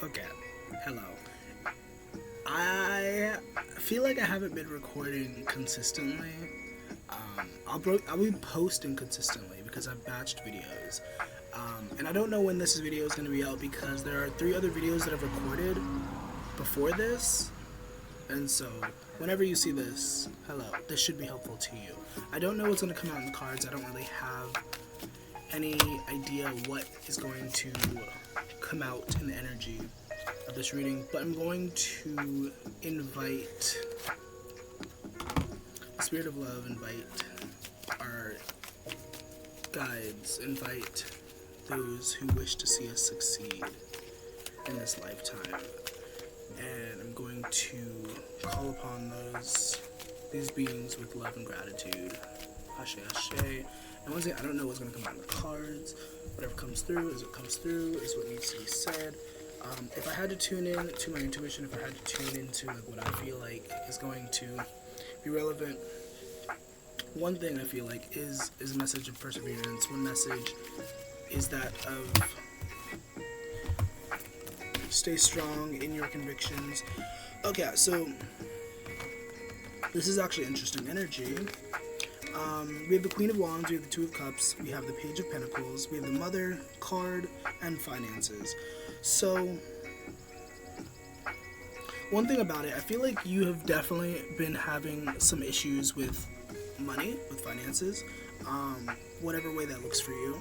Okay, hello. I feel like I haven't been recording consistently. I'll be posting consistently because I've batched videos. And I don't know when this video is going to be out because there are 3 other videos that I've recorded before this. And so, whenever you see this, hello, this should be helpful to you. I don't know what's going to come out in the cards. I don't really have any idea what is going to come out in the energy of this reading, but I'm going to invite the spirit of love, invite our guides, invite those who wish to see us succeed in this lifetime. And I'm going to call upon these beings with love and gratitude. Ashe, ashe. And once again, I don't know what's going to come out in the cards. Whatever comes through, is what needs to be said. If I had to tune in to my intuition, if I had to tune into what I feel like is going to be relevant, one thing I feel like is a message of perseverance. One message is that of stay strong in your convictions. Okay, so this is actually interesting energy. We have the Queen of Wands, we have the Two of Cups, we have the Page of Pentacles, we have the Mother card, and finances. So, one thing about it, I feel like you have definitely been having some issues with money, with finances, whatever way that looks for you.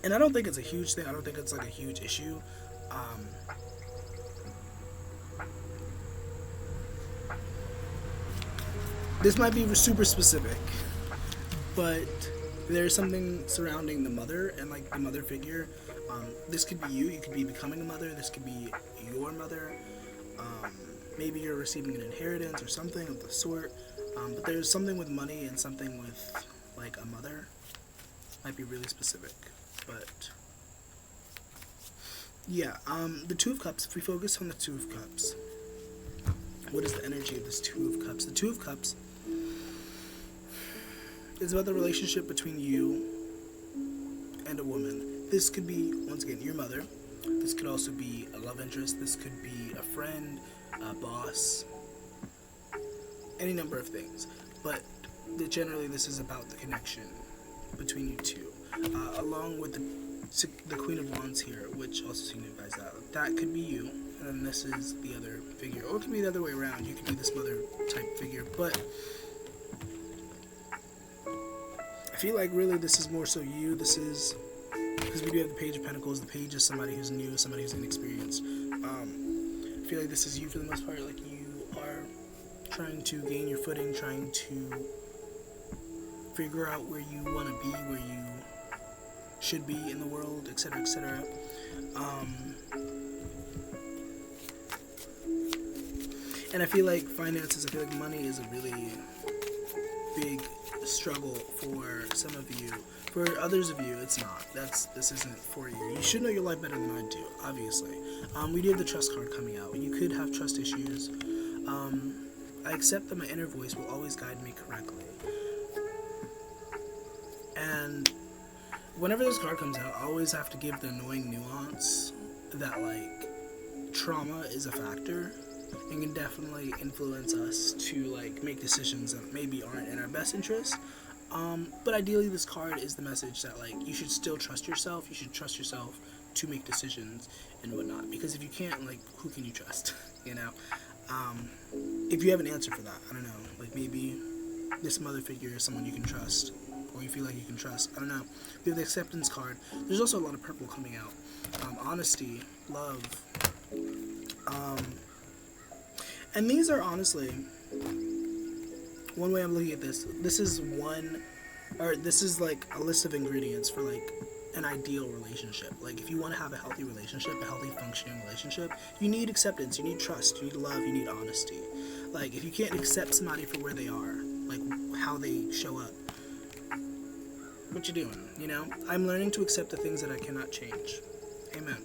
And I don't think it's a huge thing, I don't think it's like a huge issue. This might be super specific, but there's something surrounding the mother and like the mother figure. This could be you could be becoming a mother, this could be your mother. Maybe you're receiving an inheritance or something of the sort. But there's something with money and something with like a mother. Might be really specific, but yeah. The Two of Cups, if we focus on the Two of Cups, what is the energy of this Two of Cups? The Two of Cups is about the relationship between you and a woman. This could be, once again, your mother. This could also be a love interest. This could be a friend, a boss, any number of things. But generally, this is about the connection between you two. Along with the Queen of Wands here, which also signifies that. That could be you, and then this is the other figure. Or it could be the other way around. You could be this mother type figure. But I feel like really this is more so you. This is, because we do have the Page of Pentacles. The Page is somebody who's new, somebody who's inexperienced. I feel like this is you for the most part. Like you are trying to gain your footing, trying to figure out where you want to be, where you should be in the world, etc., etc. And I feel like finances, I feel like money is a really big struggle for some of you. For others of you, it's not. This isn't for you. You should know your life better than I do, obviously. We do have the Trust card coming out. You could have trust issues. I accept that my inner voice will always guide me correctly. And whenever this card comes out, I always have to give the annoying nuance that, like, trauma is a factor and can definitely influence us to, like, make decisions that maybe aren't in our best interest. But ideally, this card is the message that, like, you should still trust yourself. You should trust yourself to make decisions and whatnot. Because if you can't, like, who can you trust? You know? If you have an answer for that, I don't know. Like, maybe this mother figure is someone you can trust, or you feel like you can trust. I don't know. We have the Acceptance card. There's also a lot of purple coming out. Honesty, love. And these are honestly, one way I'm looking at this, this is like a list of ingredients for like an ideal relationship. Like if you want to have a healthy relationship, a healthy functioning relationship, you need acceptance, you need trust, you need love, you need honesty. Like if you can't accept somebody for where they are, like how they show up, what you doing, you know? I'm learning to accept the things that I cannot change. Amen.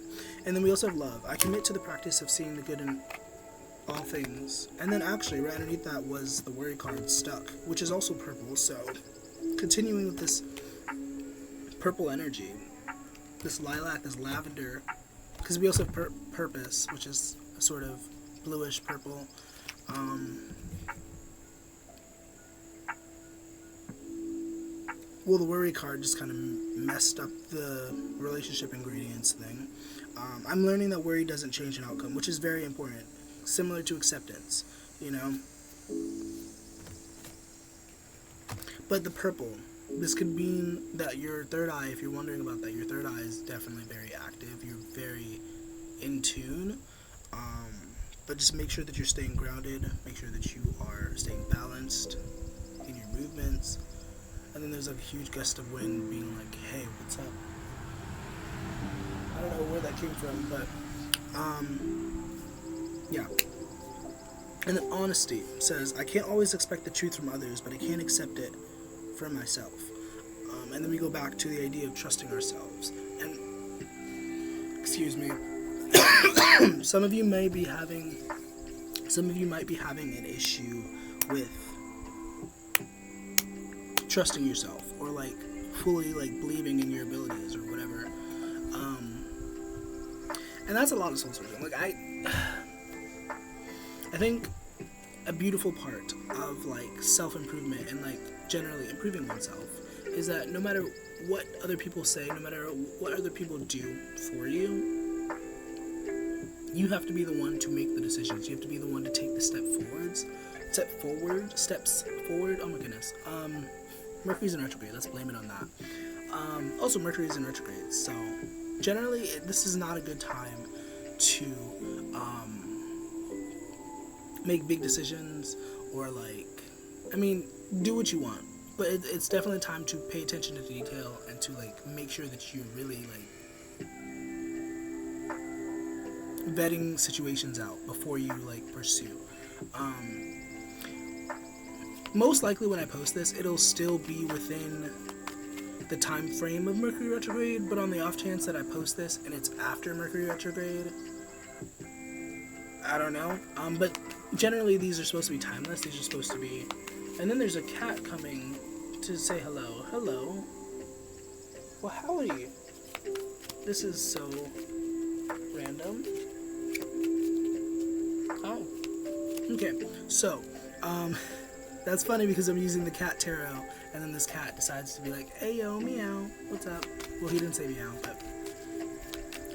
And then we also have love. I commit to the practice of seeing the good in all things. And then actually right underneath that was the worry card, Stuck, which is also purple. So continuing with this purple energy, this lilac, this lavender, because we also have purpose, which is a sort of bluish purple. Well, the worry card just kind of messed up the relationship ingredients thing. I'm learning that worry doesn't change an outcome, which is very important. Similar to acceptance, you know? But the purple, this could mean that your third eye, if you're wondering about that, your third eye is definitely very active. You're very in tune. But just make sure that you're staying grounded. Make sure that you are staying balanced in your movements. And then there's like a huge gust of wind being like, hey, what's up? I don't know where that came from, but yeah. And then honesty says, I can't always expect the truth from others, but I can accept it from myself. And then we go back to the idea of trusting ourselves. And excuse me, some of you might be having an issue with trusting yourself, or like fully like believing in your abilities or whatever. And that's a lot of soul searching. Like I think a beautiful part of like self-improvement and like generally improving oneself is that no matter what other people say, no matter what other people do for you, you have to be the one to make the decisions. You have to be the one to take the steps forward. Oh my goodness. Mercury's in retrograde. Let's blame it on that. Also, Mercury's in retrograde. So, generally, this is not a good time to make big decisions or, like, I mean, do what you want. But it's definitely time to pay attention to detail and to, like, make sure that you really, like, vetting situations out before you, like, pursue. Most likely when I post this, it'll still be within the time frame of Mercury retrograde, but on the off chance that I post this and it's after Mercury retrograde, I don't know. But generally these are supposed to be timeless. These are supposed to be... And then there's a cat coming to say hello. Hello. Well, how are you? This is so random. Oh. Okay, so, that's funny because I'm using the cat tarot, and then this cat decides to be like, hey yo, meow, what's up? Well, he didn't say meow, but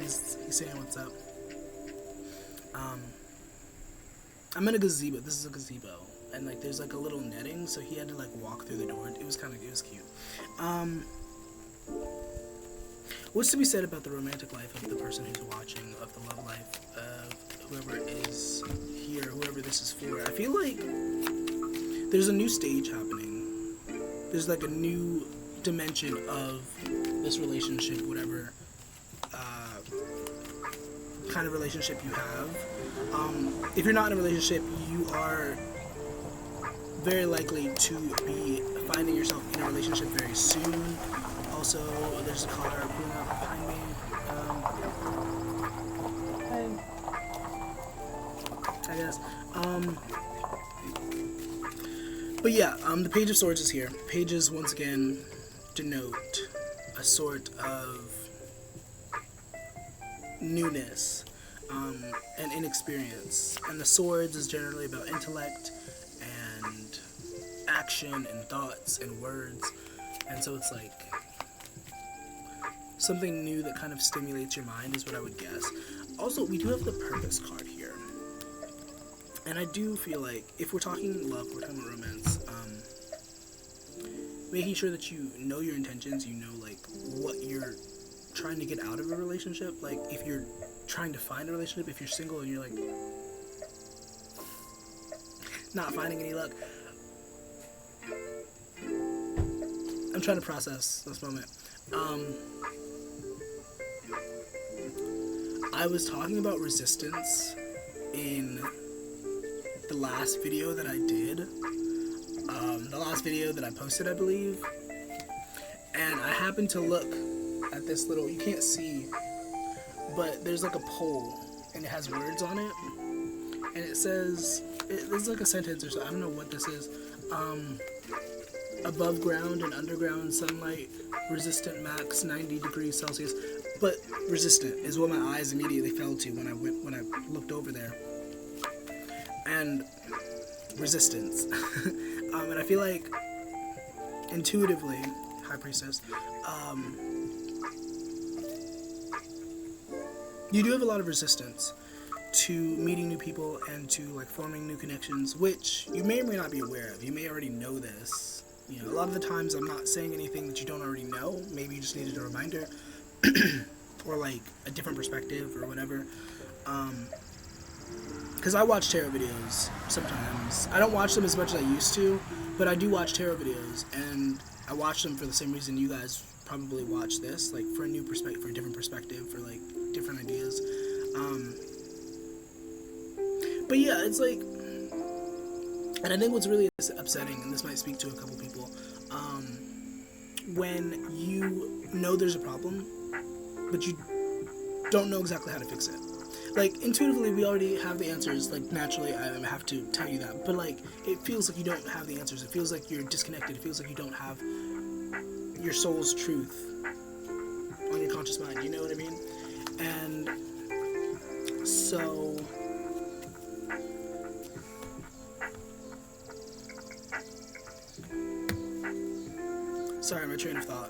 he's saying what's up. I'm in a gazebo. This is a gazebo, and like there's like a little netting, so he had to like walk through the door. It was cute. What's to be said about the romantic life of the person who's watching, of the love life of whoever is here, whoever this is for? I feel like there's a new stage happening. There's like a new dimension of this relationship, whatever kind of relationship you have. If you're not in a relationship, you are very likely to be finding yourself in a relationship very soon. Also, there's a car pulling up behind me. I guess. But yeah, the Page of Swords is here. Pages, once again, denote a sort of newness and inexperience. And the Swords is generally about intellect and action and thoughts and words. And so it's like something new that kind of stimulates your mind is what I would guess. Also, we do have the Purpose card here. And I do feel like, if we're talking love, we're talking romance, making sure that you know your intentions, you know, like, what you're trying to get out of a relationship. Like, if you're trying to find a relationship, if you're single and you're, like, not finding any luck. I'm trying to process this moment. I was talking about resistance in the last video that I did, the last video that I posted, I believe, and I happened to look at this little, you can't see, but there's like a pole, and it has words on it, and it says, there's like a sentence or so, I don't know what this is, above ground and underground sunlight, resistant max 90 degrees Celsius. but resistant is what my eyes immediately fell to when I looked over there. And resistance. And I feel like intuitively, High Priestess, you do have a lot of resistance to meeting new people and to like forming new connections, which you may or may not be aware of. You may already know this. You know, a lot of the times I'm not saying anything that you don't already know. Maybe you just needed a reminder or like a different perspective or whatever. Because I watch tarot videos sometimes. I don't watch them as much as I used to, but I do watch tarot videos, and I watch them for the same reason you guys probably watch this, like for a new perspective, for a different perspective, for like different ideas. But yeah, it's like, and I think what's really upsetting, and this might speak to a couple people, when you know there's a problem, but you don't know exactly how to fix it. Like, intuitively, we already have the answers. Like, naturally, I have to tell you that. But, like, it feels like you don't have the answers. It feels like you're disconnected. It feels like you don't have your soul's truth on your conscious mind. You know what I mean? And so... Sorry, my train of thought.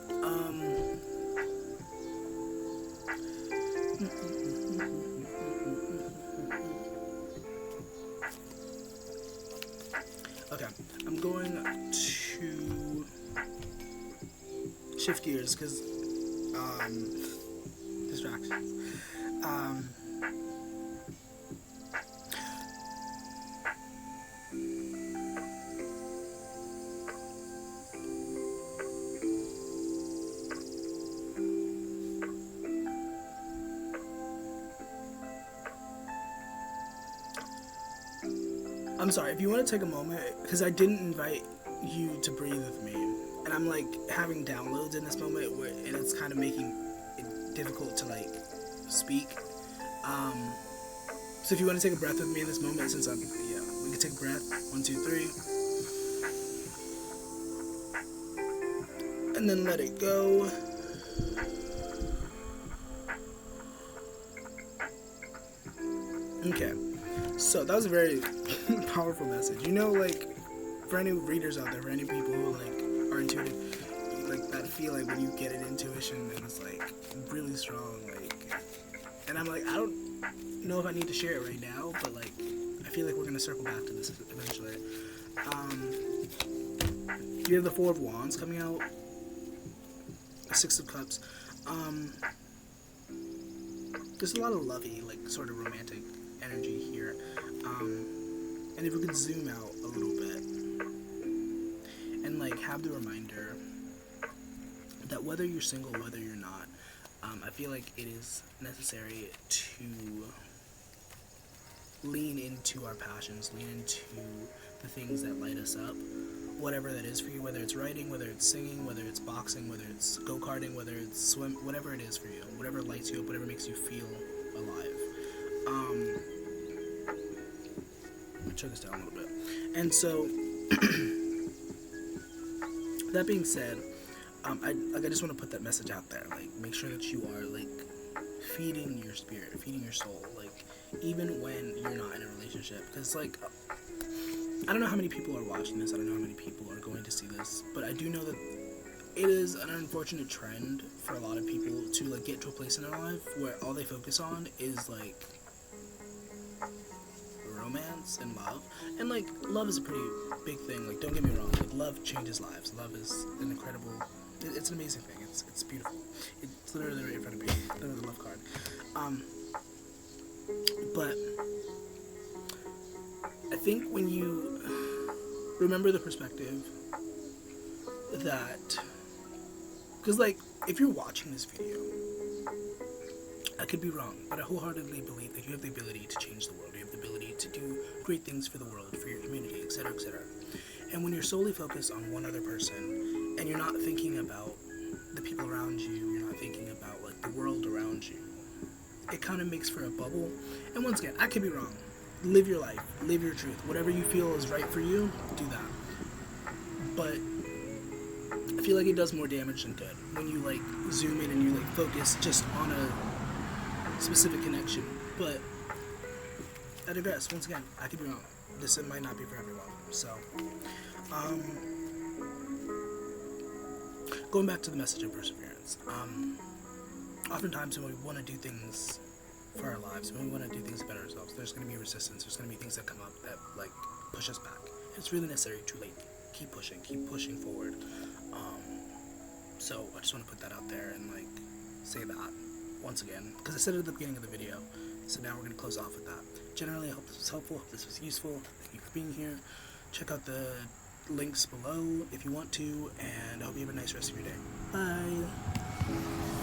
Okay, I'm going to shift gears because distractions. I'm sorry, if you want to take a moment, because I didn't invite you to breathe with me, and I'm like having downloads in this moment, and it's kind of making it difficult to like speak. So if you want to take a breath with me in this moment, since we can take a breath. 1, 2, 3, and then let it go. Okay. So that was a very powerful message. You know, like, for any readers out there, for any people who like are intuitive, like that feeling when you get an intuition and it's like really strong, like, and I'm like, I don't know if I need to share it right now, but like, I feel like we're gonna circle back to this eventually. You have the Four of Wands coming out, the Six of Cups. There's a lot of lovey, like, sort of romantic energy here. And if we could zoom out a little bit and like have the reminder that whether you're single, whether you're not, I feel like it is necessary to lean into our passions, lean into the things that light us up, whatever that is for you, whether it's writing, whether it's singing, whether it's boxing, whether it's go-karting, whether it's swim, whatever it is for you, whatever lights you up, whatever makes you feel alive. Turn this down a little bit. And so, that being said, I just want to put that message out there. Like, make sure that you are like feeding your spirit, feeding your soul. Like, even when you're not in a relationship, because like, I don't know how many people are watching this. I don't know how many people are going to see this, but I do know that it is an unfortunate trend for a lot of people to like get to a place in their life where all they focus on is like romance and love. And like, love is a pretty big thing. Like, don't get me wrong, like, love changes lives. Love is an incredible, it's an amazing thing. It's beautiful. It's literally right in front of me. Literally the love card. But I think when you remember the perspective that, because like, if you're watching this video, I could be wrong, but I wholeheartedly believe that you have the ability to change the world. You have the ability to do great things for the world, for your community, etc., etc. And when you're solely focused on one other person, and you're not thinking about the people around you, you're not thinking about like the world around you, it kind of makes for a bubble. And once again, I could be wrong. Live your life, live your truth. Whatever you feel is right for you, do that. But I feel like it does more damage than good when you like zoom in and you like focus just on a specific connection. But I digress. Once again, I could be wrong. This might not be for everyone. So, going back to the message of perseverance. Oftentimes when we want to do things for our lives, when we want to do things to better ourselves, there's going to be resistance. There's going to be things that come up that like push us back. It's really necessary to like keep pushing forward. So I just want to put that out there and like say that once again, because I said it at the beginning of the video. So now we're going to close off with that. Generally, I hope this was helpful. Hope this was useful. Thank you for being here. Check out the links below if you want to, and I hope you have a nice rest of your day. Bye.